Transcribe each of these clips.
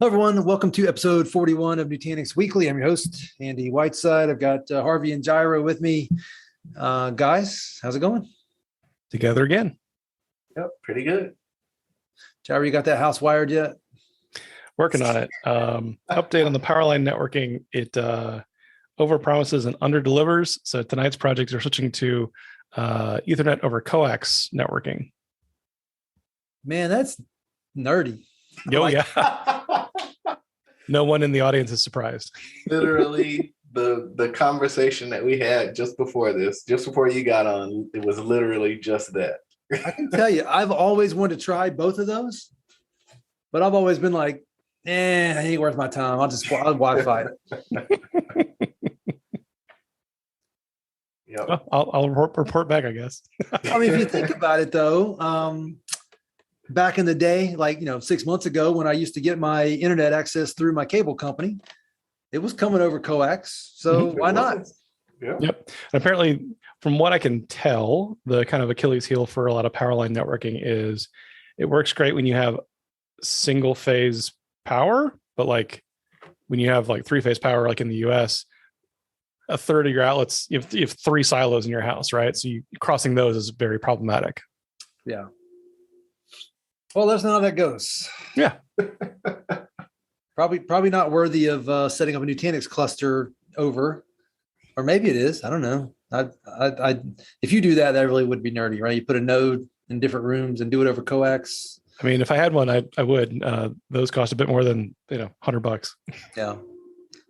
Hello, everyone. Welcome to episode 41 of Nutanix Weekly. I'm your host, Andy Whiteside. I've got Harvey and Jirah with me. Guys, how's it going? Together again. Yep, pretty good. Jirah, you got that house wired yet? Working on it. Update on the power line networking. It overpromises and underdelivers. So tonight's projects are switching to Ethernet over coax networking. Man, that's nerdy. Oh, yeah. No one in the audience is surprised. Literally, the conversation that we had just before you got on, it was literally just that. I can tell you, I've always wanted to try both of those, but I've always been like, it ain't worth my time. I'll Wi-Fi it. Yep. Well, I'll report back, I guess. I mean, if you think about it, though, back in the day, 6 months ago, when I used to get my internet access through my cable company, it was coming over coax. So why not? Yeah. Yep. And apparently, from what I can tell, the kind of Achilles heel for a lot of power line networking is it works great when you have single phase power, but when you have three-phase power, like in the US, a third of your outlets, you have three silos in your house, right? So crossing those is very problematic. Yeah. Well, that's not how that goes. Yeah. Probably not worthy of setting up a Nutanix cluster over, or maybe it is. I don't know. I if you do that, that really would be nerdy, right? You put a node in different rooms and do it over coax. I mean, if I had one, I would. Those cost a bit more than $100. Yeah.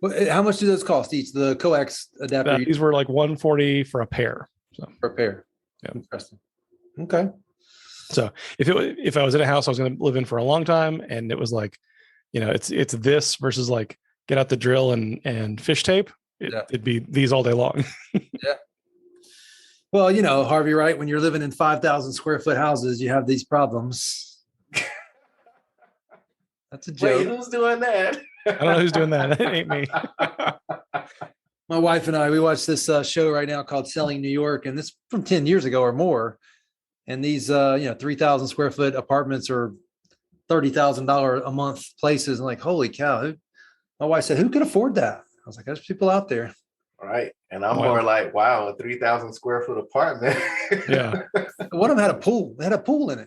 Well, how much do those cost each? The coax adapter. These were like $140 for a pair. So per pair. Yeah. Interesting. Okay. So if I was in a house I was going to live in for a long time, and it was it's this versus get out the drill and fish tape, it'd be these all day long. Yeah. Well, Harvey, right? When you're living in 5,000 square foot houses, you have these problems. That's a joke. Wait, who's doing that? I don't know who's doing that. It ain't me. My wife and I, we watch this show right now called Selling New York, and this from 10 years ago or more. And these, 3,000 square foot apartments are $30,000 a month places. And holy cow. My wife said, who could afford that? I was like, there's people out there. Right. And I'm more like, wow, a 3,000 square foot apartment. Yeah. One of them had a pool. They had a pool in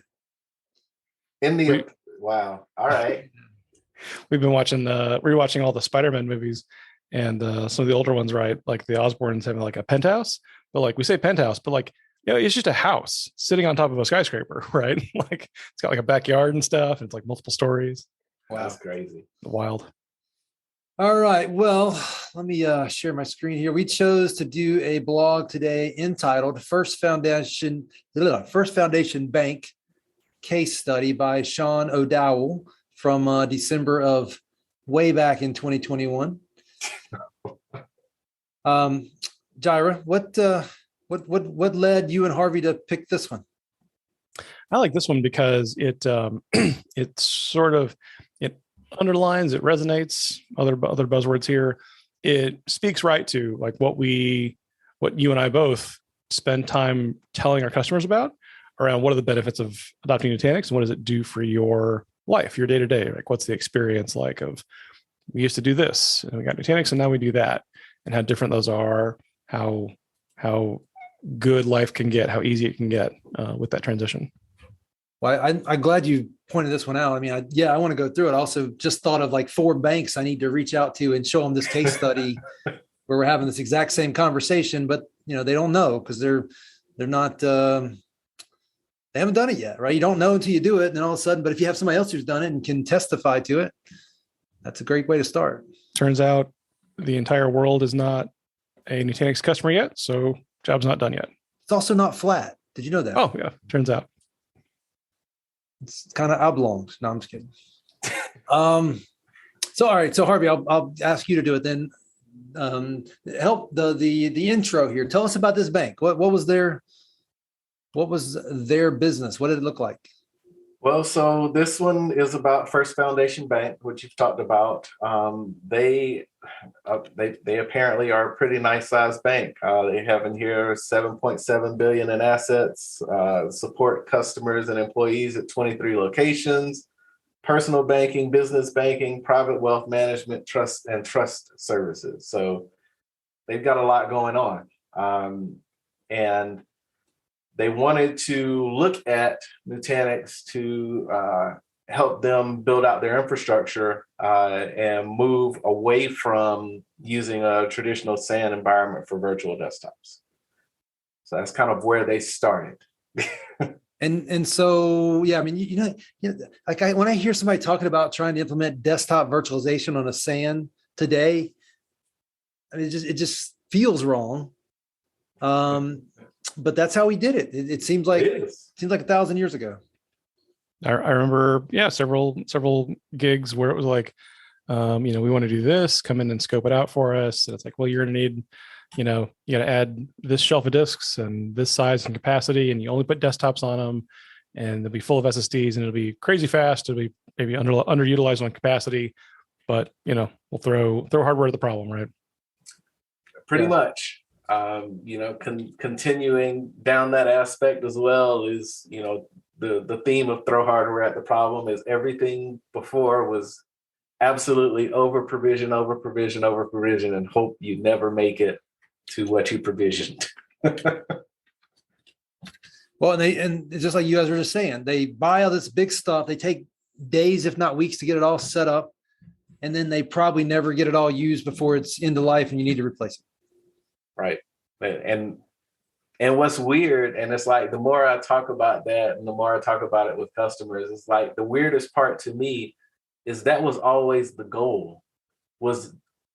it. Wow. All right. We've been rewatching all the Spider-Man movies, and some of the older ones, right? Like the Osborns having a penthouse, but we say penthouse, but it's just a house sitting on top of a skyscraper, right? It's got a backyard and stuff, and it's multiple stories. Wow. That's crazy. Wild. All right. Well, let me share my screen here. We chose to do a blog today entitled First Foundation Bank Case Study by Sean O'Dowell from December of way back in 2021. Jirah, what led you and Harvey to pick this one? I like this one because it it underlines, it resonates. Other buzzwords here. It speaks right to what you and I both spend time telling our customers about around what are the benefits of adopting Nutanix and what does it do for your life, your day to day. What's the experience of we used to do this and we got Nutanix and now we do that, and how different those are. How good life can get, how easy it can get with that transition. Well, I'm glad you pointed this one out. I mean, I want to go through it. I also just thought of 4 banks I need to reach out to and show them this case study where we're having this exact same conversation, but they don't know because they're not, they haven't done it yet, right? You don't know until you do it. And then all of a sudden, but if you have somebody else who's done it and can testify to it, that's a great way to start. Turns out the entire world is not a Nutanix customer yet, so job's not done yet. It's also not flat. Did you know that? Oh, yeah. Turns out. It's kind of oblongs. No, I'm just kidding. So, all right. So, Harvey, I'll ask you to do it then. Help the intro here. Tell us about this bank. What was their business? What did it look like? Well, so this one is about First Foundation Bank, which you've talked about. They apparently are a pretty nice sized bank. They have in here 7.7 billion in assets, support customers and employees at 23 locations, personal banking, business banking, private wealth management, trust services. So they've got a lot going on. And they wanted to look at Nutanix to help them build out their infrastructure and move away from using a traditional SAN environment for virtual desktops. So that's kind of where they started. And so, yeah, I mean, like when I hear somebody talking about trying to implement desktop virtualization on a SAN today, I mean, it just feels wrong. But that's how we did it. It seems like 1,000 years ago. I remember, several gigs where it was like, we want to do this, come in and scope it out for us. And it's like, well, you're going to need, you got to add this shelf of disks and this size and capacity, and you only put desktops on them, and they'll be full of SSDs, and it'll be crazy fast. It'll be maybe underutilized on capacity, but we'll throw hardware at the problem, right? Pretty much. Continuing down that aspect as well is, the theme of throw hardware at the problem is everything before was absolutely over provision, and hope you never make it to what you provisioned. Well, and it's just like you guys were just saying, they buy all this big stuff. They take days, if not weeks, to get it all set up, and then they probably never get it all used before it's into life, and you need to replace it. Right. And what's weird, and it's like the more I talk about that and the more I talk about it with customers, it's like the weirdest part to me is that was always the goal, was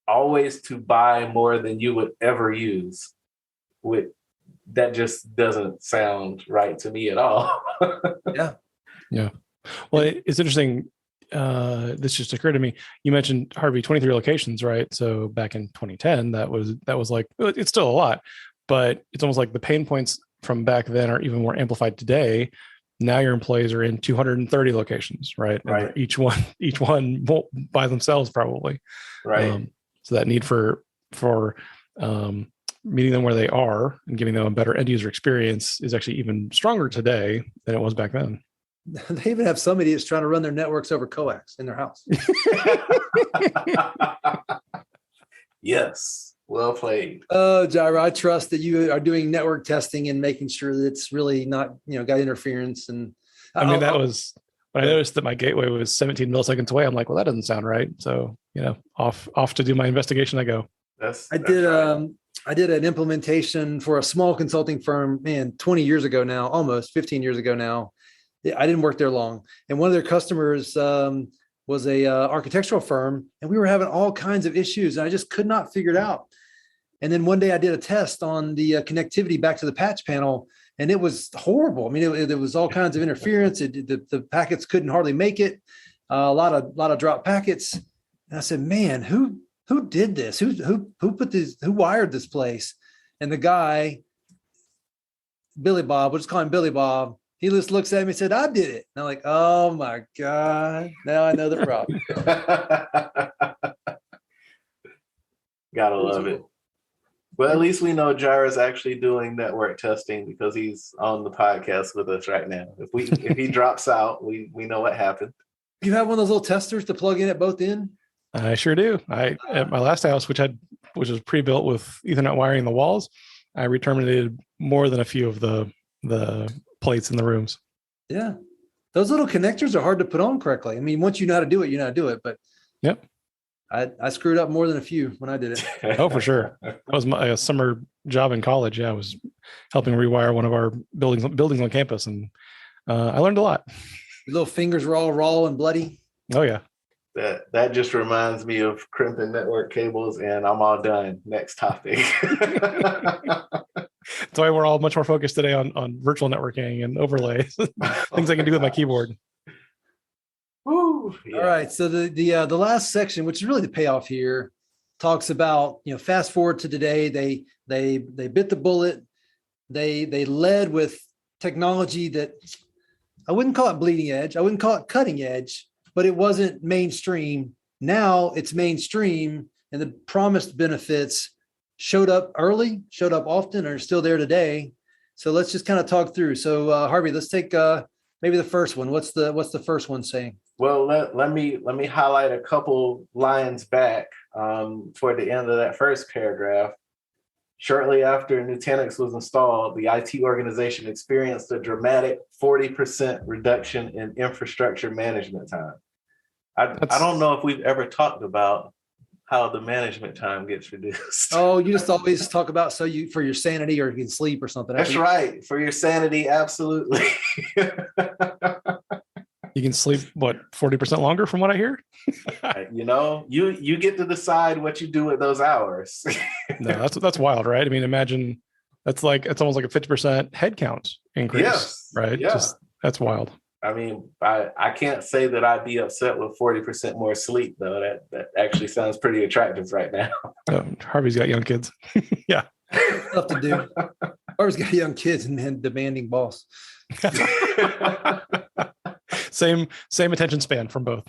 always to buy more than you would ever use. That just doesn't sound right to me at all. Yeah. Well, it's interesting. This just occurred to me. You mentioned, Harvey, 23 locations, right? So back in 2010, that was like, it's still a lot, but it's almost like the pain points from back then are even more amplified today. Now your employees are in 230 locations, right? Right. And each one won't by themselves probably. Right. So that need for meeting them where they are and giving them a better end user experience is actually even stronger today than it was back then. They even have some idiots trying to run their networks over coax in their house. Yes. Well played. Oh, Jirah, I trust that you are doing network testing and making sure that it's really not, got interference. And that was when I noticed that my gateway was 17 milliseconds away. I'm like, well, that doesn't sound right. So, off to do my investigation I go. I did an implementation for a small consulting firm, 20 years ago now, almost 15 years ago now. I didn't work there long. And one of their customers was a architectural firm, and we were having all kinds of issues, and I just could not figure it out. And then one day I did a test on the connectivity back to the patch panel, and it was horrible. I mean, it was all kinds of interference. The packets couldn't hardly make it. A lot of dropped packets. And I said, man, who did this? Who put this? Who wired this place? And the guy, Billy Bob, we'll just call him Billy Bob. He just looks at me and said, I did it. And I'm like, oh my God, now I know the problem. Gotta love it. Well, at least we know Jirah's actually doing network testing because he's on the podcast with us right now. If he drops out, we know what happened. You have one of those little testers to plug in at both ends? I sure do. At my last house, which was pre-built with Ethernet wiring in the walls, I re-terminated more than a few of the plates in the rooms. Yeah. Those little connectors are hard to put on correctly. I mean, once you know how to do it, you know how to do it. But yep. I screwed up more than a few when I did it. Oh, for sure. That was my summer job in college. Yeah, I was helping rewire one of our buildings on campus, and I learned a lot. Your little fingers were all raw and bloody. Oh yeah. That just reminds me of crimping network cables, and I'm all done. Next topic. That's why we're all much more focused today on virtual networking and overlays, things I can do with my keyboard. Woo, yeah. All right. So the last section, which is really the payoff here, talks about, fast forward to today. They bit the bullet. They led with technology that I wouldn't call it bleeding edge. I wouldn't call it cutting edge, but it wasn't mainstream. Now it's mainstream, and the promised benefits showed up early, showed up often, and are still there today. So let's just kind of talk through. So Harvey, let's take maybe the first one. What's the first one saying? Well, let me highlight a couple lines back toward the end of that first paragraph. Shortly after Nutanix was installed, the IT organization experienced a dramatic 40% reduction in infrastructure management time. I don't know if we've ever talked about how the management time gets reduced. Oh, you just always talk about for your sanity or you can sleep or something. That's right. For your sanity, absolutely. You can sleep, 40% longer from what I hear? You get to decide what you do with those hours. No, that's wild, right? I mean, imagine it's almost like a 50% headcount increase, yes, right? Yeah. That's wild. I mean, I can't say that I'd be upset with 40% more sleep, though. That actually sounds pretty attractive right now. Harvey's got young kids. Yeah. Stuff to do. Harvey's got young kids and demanding boss. Same attention span from both.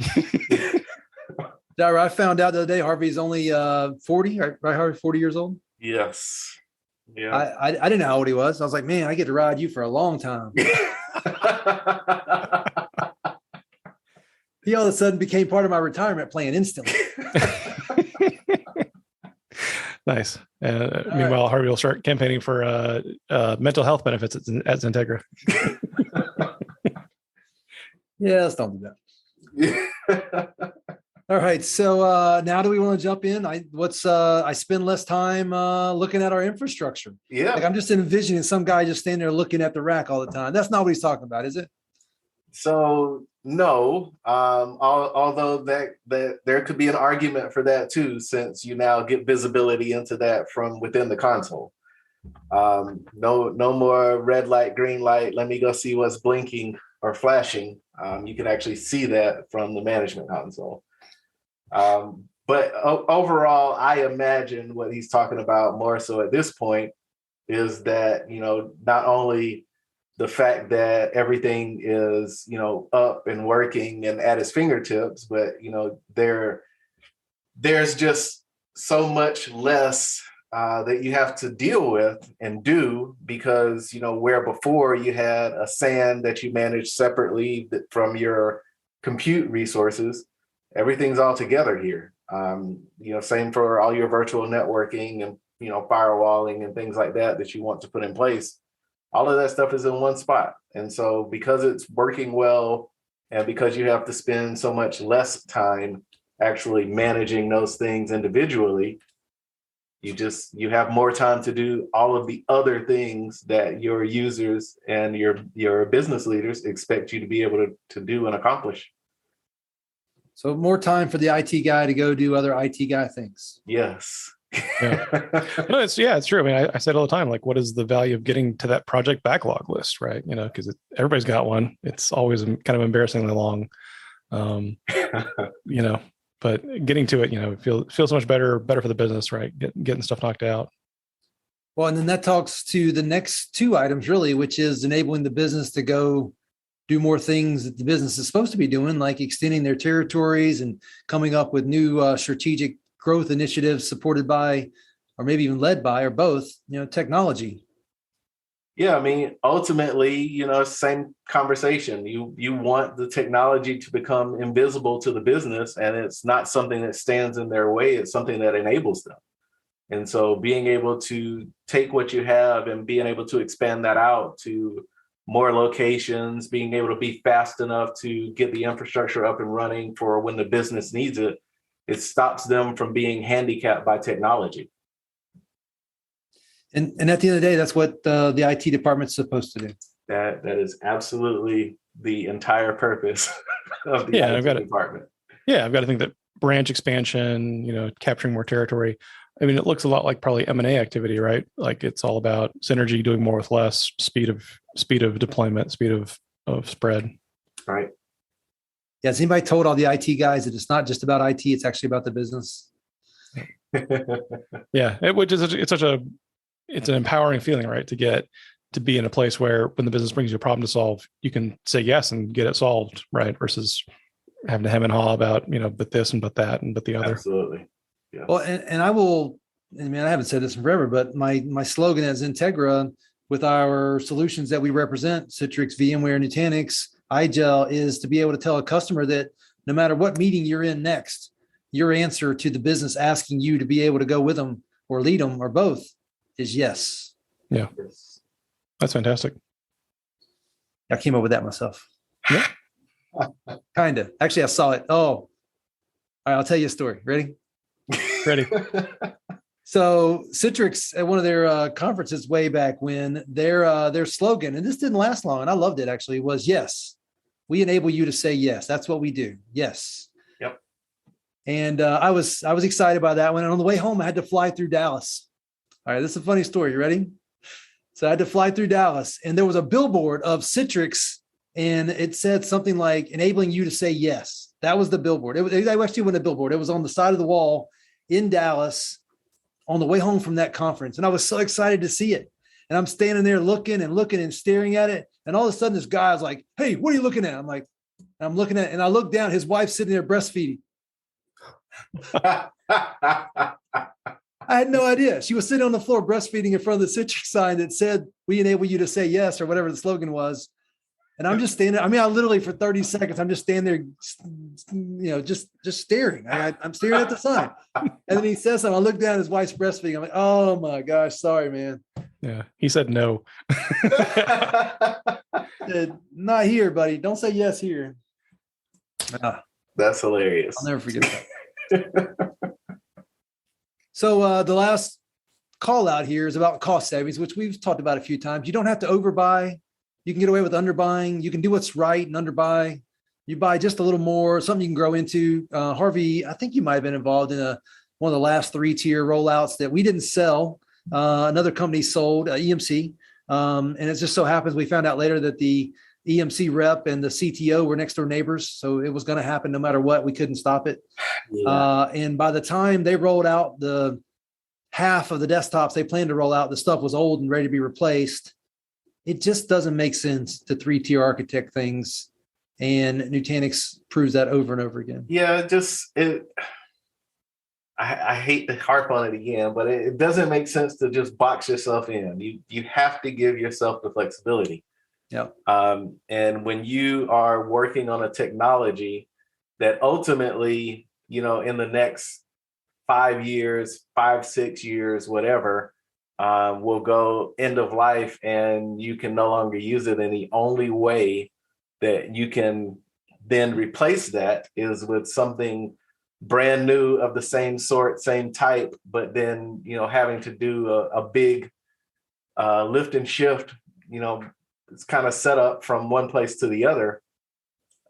I found out the other day Harvey's only 40, right? Harvey, 40 years old? Yes. Yeah. I didn't know how old he was. I was like, man, I get to ride you for a long time. He all of a sudden became part of my retirement plan instantly. Nice. Meanwhile, Harvey will start campaigning for mental health benefits at XenTegra. Yeah, let's don't do that. All right. So now do we want to jump in? I spend less time looking at our infrastructure. Yeah. Like I'm just envisioning some guy just standing there looking at the rack all the time. That's not what he's talking about, is it? So no, although that there could be an argument for that too, since you now get visibility into that from within the console. No more red light, green light. Let me go see what's blinking or flashing. You can actually see that from the management console. But overall, I imagine what he's talking about more so at this point is that, not only the fact that everything is, up and working and at his fingertips, but, there's just so much less that you have to deal with and do because, where before you had a SAN that you managed separately from your compute resources, everything's all together here. Same for all your virtual networking and, firewalling and things like that you want to put in place. All of that stuff is in one spot. And so because it's working well and because you have to spend so much less time actually managing those things individually, you have more time to do all of the other things that your users and your business leaders expect you to be able to do and accomplish. So more time for the IT guy to go do other IT guy things. Yes. Yeah. No, it's true. I mean, I said all the time, like, what is the value of getting to that project backlog list, right? Because everybody's got one. It's always kind of embarrassingly long, but getting to it, feels so much better for the business, right? Getting stuff knocked out. Well, and then that talks to the next two items, really, which is enabling the business to go do more things that the business is supposed to be doing, like extending their territories and coming up with new strategic growth initiatives supported by, or maybe even led by, or both, technology. Yeah, I mean, ultimately, same conversation. You want the technology to become invisible to the business, and it's not something that stands in their way. It's something that enables them. And so being able to take what you have and being able to expand that out to more locations, being able to be fast enough to get the infrastructure up and running for when the business needs it, it stops them from being handicapped by technology. And at the end of the day, that's what the IT department's supposed to do. That is absolutely the entire purpose of the IT department. I've got to think that branch expansion, capturing more territory. I mean, it looks a lot like probably M&A activity, right? Like it's all about synergy, doing more with less, speed of deployment, speed of spread. Right. Yeah. Has anybody told all the IT guys that it's not just about IT, it's actually about the business? Yeah. It's an empowering feeling, right? To be in a place where when the business brings you a problem to solve, you can say yes and get it solved, right? Versus having to hem and haw about, but this and but that and but the other. Absolutely. Yeah. Well, and I haven't said this in forever, but my slogan at XenTegra with our solutions that we represent, Citrix, VMware, Nutanix, iGel is to be able to tell a customer that no matter what meeting you're in next, your answer to the business asking you to be able to go with them or lead them or both is yes. Yeah. That's fantastic. I came up with that myself. Yeah. Kind of. Actually, I saw it. Oh, all right. I'll tell you a story. Ready? Ready. So Citrix at one of their conferences way back when their slogan, and this didn't last long, and I loved it actually, was yes. We enable you to say yes. That's what we do. Yes. Yep. And I was excited by that one. And on the way home, I had to fly through Dallas. All right, this is a funny story. You ready? So I had to fly through Dallas, and there was a billboard of Citrix, and it said something like enabling you to say yes. That was the billboard. It actually wasn't a billboard. It was on the side of the wall in Dallas on the way home from that conference. And I was so excited to see it. And I'm standing there looking and staring at it. And all of a sudden this guy was like, "Hey, what are you looking at?" I'm like, I'm looking at it, and I look down, his wife's sitting there breastfeeding. I had no idea. She was sitting on the floor breastfeeding in front of the Citrix sign that said, "We enable you to say yes," or whatever the slogan was. And I'm just standing. I mean, I literally for 30 seconds, I'm just standing there, just staring. I'm staring at the sign. And then he says something. I look down, his wife's breastfeeding. I'm like, "Oh my gosh, sorry, man." Yeah. He said no. Said, "Not here, buddy. Don't say yes here." That's hilarious. I'll never forget that. So the last call out here is about cost savings, which we've talked about a few times. You don't have to overbuy. You can get away with underbuying. You can do what's right and underbuy. You buy just a little more, something you can grow into. Harvey, I think you might have been involved in one of the last 3-tier rollouts that we didn't sell. Another company sold, EMC. And it just so happens we found out later that the EMC rep and the CTO were next door neighbors. So it was going to happen no matter what. We couldn't stop it. Yeah. And by the time they rolled out the half of the desktops they planned to roll out, the stuff was old and ready to be replaced. It just doesn't make sense to 3-tier architect things. And Nutanix proves that over and over again. Yeah, I hate to harp on it again, but it doesn't make sense to just box yourself in. You have to give yourself the flexibility. Yeah. And when you are working on a technology that ultimately, in the next 5 years, 6 years, whatever, will go end of life and you can no longer use it. And the only way that you can then replace that is with something brand new of the same sort, same type, but then, having to do a big lift and shift, it's kind of set up from one place to the other.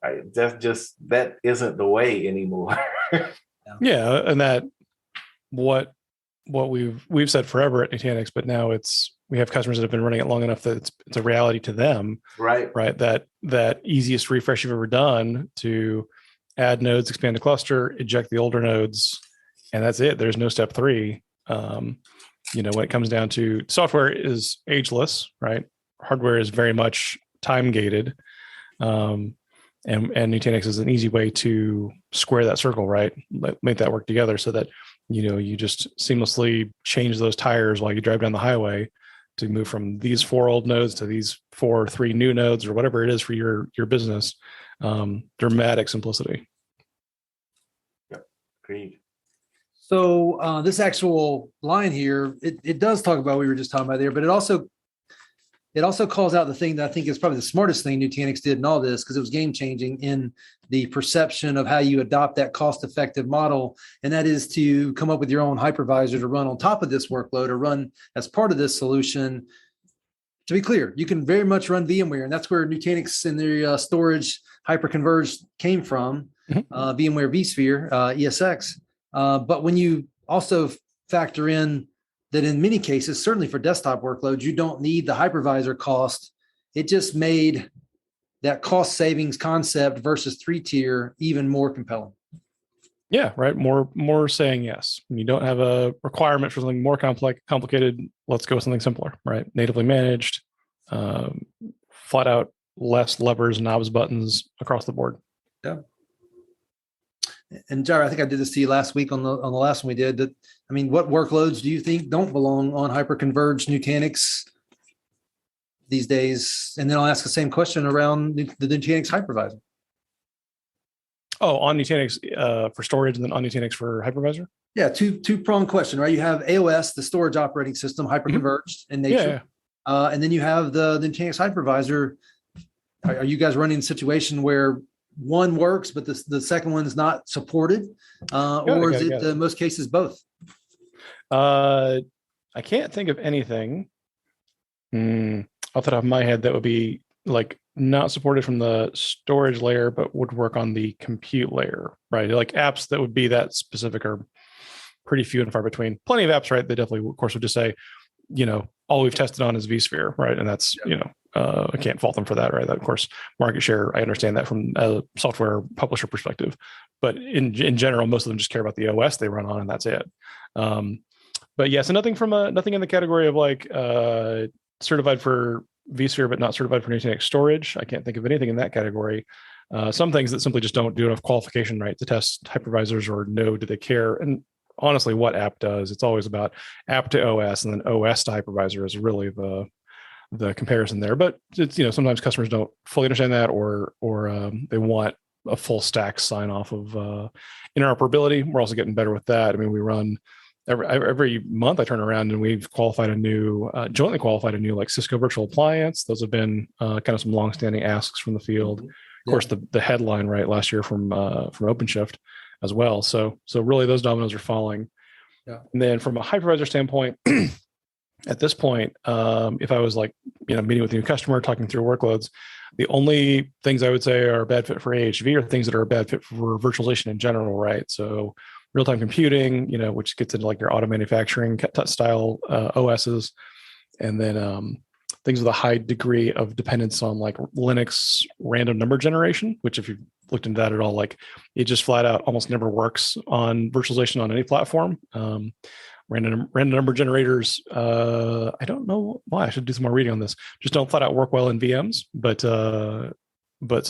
That isn't the way anymore. Yeah. And that what we've said forever at Nutanix, but now we have customers that have been running it long enough that it's a reality to them. Right. That easiest refresh you've ever done to add nodes, expand a cluster, eject the older nodes, and that's it. There's no step 3. When it comes down to software is ageless, right? Hardware is very much time gated. And Nutanix is an easy way to square that circle, right? Make that work together so that, you just seamlessly change those tires while you drive down the highway to move from these 4 old nodes to these 3 new nodes or whatever it is for your business. Dramatic simplicity. Yep. Agreed. So this actual line here, it does talk about what we were just talking about there, but it also calls out the thing that I think is probably the smartest thing Nutanix did in all this, because it was game changing in the perception of how you adopt that cost-effective model. And that is to come up with your own hypervisor to run on top of this workload or run as part of this solution. To be clear, you can very much run VMware, and that's where Nutanix and their storage hyperconverged came from, VMware vSphere, ESX. But when you also factor in that in many cases, certainly for desktop workloads, you don't need the hypervisor cost. It just made that cost savings concept versus 3-tier even more compelling. Yeah, right. More saying yes. When you don't have a requirement for something more complicated, let's go with something simpler, right? Natively managed, flat out less levers, knobs, buttons across the board. Yeah. And Jirah, I think I did this to you last week on the last one we did. What workloads do you think don't belong on hyperconverged Nutanix? these days? And then I'll ask the same question around the Nutanix hypervisor. Oh, on Nutanix for storage and then on Nutanix for hypervisor? Yeah, two-pronged question, right? You have AOS, the storage operating system, hyperconverged in nature. Yeah. And then you have the Nutanix hypervisor. Are you guys running a situation where one works, but the second one is not supported? Or is it in most cases both? I can't think of anything off the top of my head that would be like not supported from the storage layer, but would work on the compute layer, right? Like apps that would be that specific are pretty few and far between. Plenty of apps, right? They definitely, of course, would just say, all we've tested on is vSphere, right? And that's, I can't fault them for that, right? That, of course, market share, I understand that from a software publisher perspective. But in general, most of them just care about the OS they run on, and that's it. But yeah, so nothing in the category of like certified for vSphere, but not certified for Nutanix storage. I can't think of anything in that category. Some things that simply just don't do enough qualification, right, to test hypervisors or know do they care. And honestly, what app does? It's always about app to OS, and then OS to hypervisor is really the comparison there. But it's sometimes customers don't fully understand that, or they want a full stack sign off of interoperability. We're also getting better with that. I mean, we run every month. I turn around and we've jointly qualified a new like Cisco virtual appliance. Those have been kind of some longstanding asks from the field. Mm-hmm. Of course, the headline right last year from OpenShift as well. So really those dominoes are falling. Yeah. And then from a hypervisor standpoint, at this point, if I was like, meeting with a new customer, talking through workloads, the only things I would say are a bad fit for AHV are things that are a bad fit for virtualization in general, right? So real-time computing, which gets into like your auto manufacturing style OSs, and then things with a high degree of dependence on like Linux random number generation, which if you've looked into that at all, like it just flat out almost never works on virtualization on any platform. Random number generators, I don't know why. I should do some more reading on this. Just don't flat out work well in VMs, but so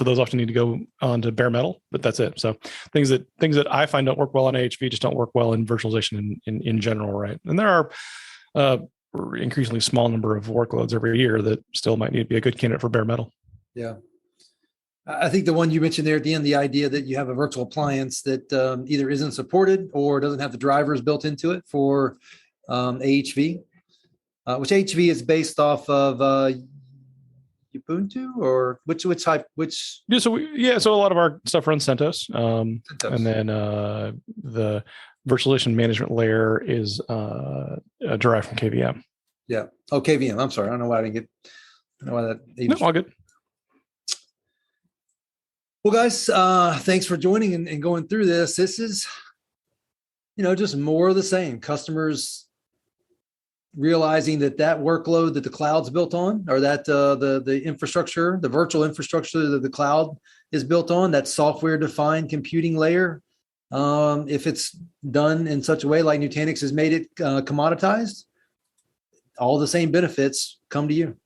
those often need to go on to bare metal, but that's it. So things that I find don't work well on AHV just don't work well in virtualization in general, right? And there are increasingly small number of workloads every year that still might need to be a good candidate for bare metal. Yeah. I think the one you mentioned there at the end, the idea that you have a virtual appliance that either isn't supported or doesn't have the drivers built into it for AHV, which AHV is based off of Ubuntu, or which type? Yeah, so a lot of our stuff runs CentOS, CentOS. And then the virtualization management layer is derived from KVM. Yeah. Oh, KVM. I'm sorry. I don't know why I didn't get. I don't know why that. No, all good. Well, guys, thanks for joining and going through this. This is, just more of the same. Customers realizing that workload that the cloud's built on, or that the infrastructure, the virtual infrastructure that the cloud is built on, that software-defined computing layer, if it's done in such a way like Nutanix has made it commoditized, all the same benefits come to you.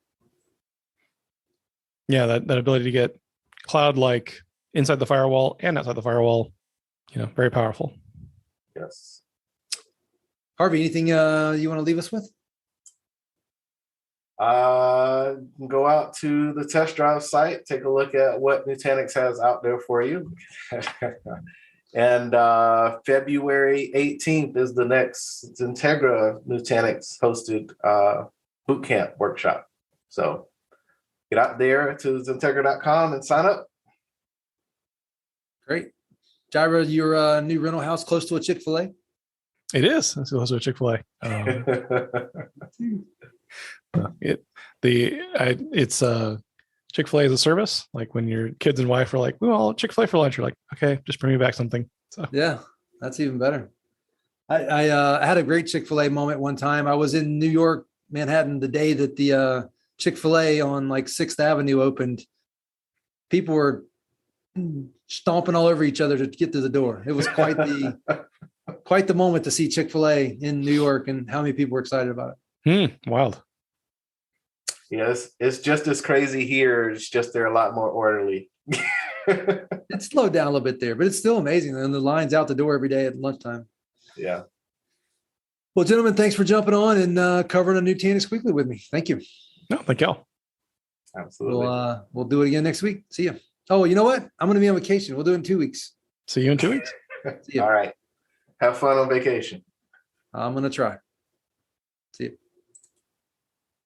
Yeah, that ability to get cloud-like inside the firewall and outside the firewall, very powerful. Yes. Harvey, anything you want to leave us with? Go out to the test drive site, take a look at what Nutanix has out there for you. And February 18th is the next XenTegra Nutanix hosted bootcamp workshop. So get out there to XenTegra.com and sign up. Great. Jirah, your new rental house close to a Chick-fil-A? It is. It's close to a Chick-fil-A. It's Chick-fil-A as a service. Like when your kids and wife are like, "We want Chick-fil-A for lunch," you're like, "Okay, just bring me back something." So yeah, that's even better. I had a great Chick-fil-A moment one time. I was in New York, Manhattan, the day that the Chick-fil-A on like 6th Avenue opened. People were stomping all over each other to get to the door. It was quite the moment to see Chick-fil-A in New York, and how many people were excited about it. Wild. Yes, it's just as crazy here. It's just they're a lot more orderly. It slowed down a little bit there, but it's still amazing. And the lines out the door every day at lunchtime. Yeah. Well, gentlemen, thanks for jumping on and covering a Nutanix Weekly with me. Thank you. No, thank y'all. Absolutely. We'll do it again next week. See you. Oh, you know what? I'm going to be on vacation. We'll do it in 2 weeks. See you in 2 weeks. See ya. All right. Have fun on vacation. I'm going to try. See you.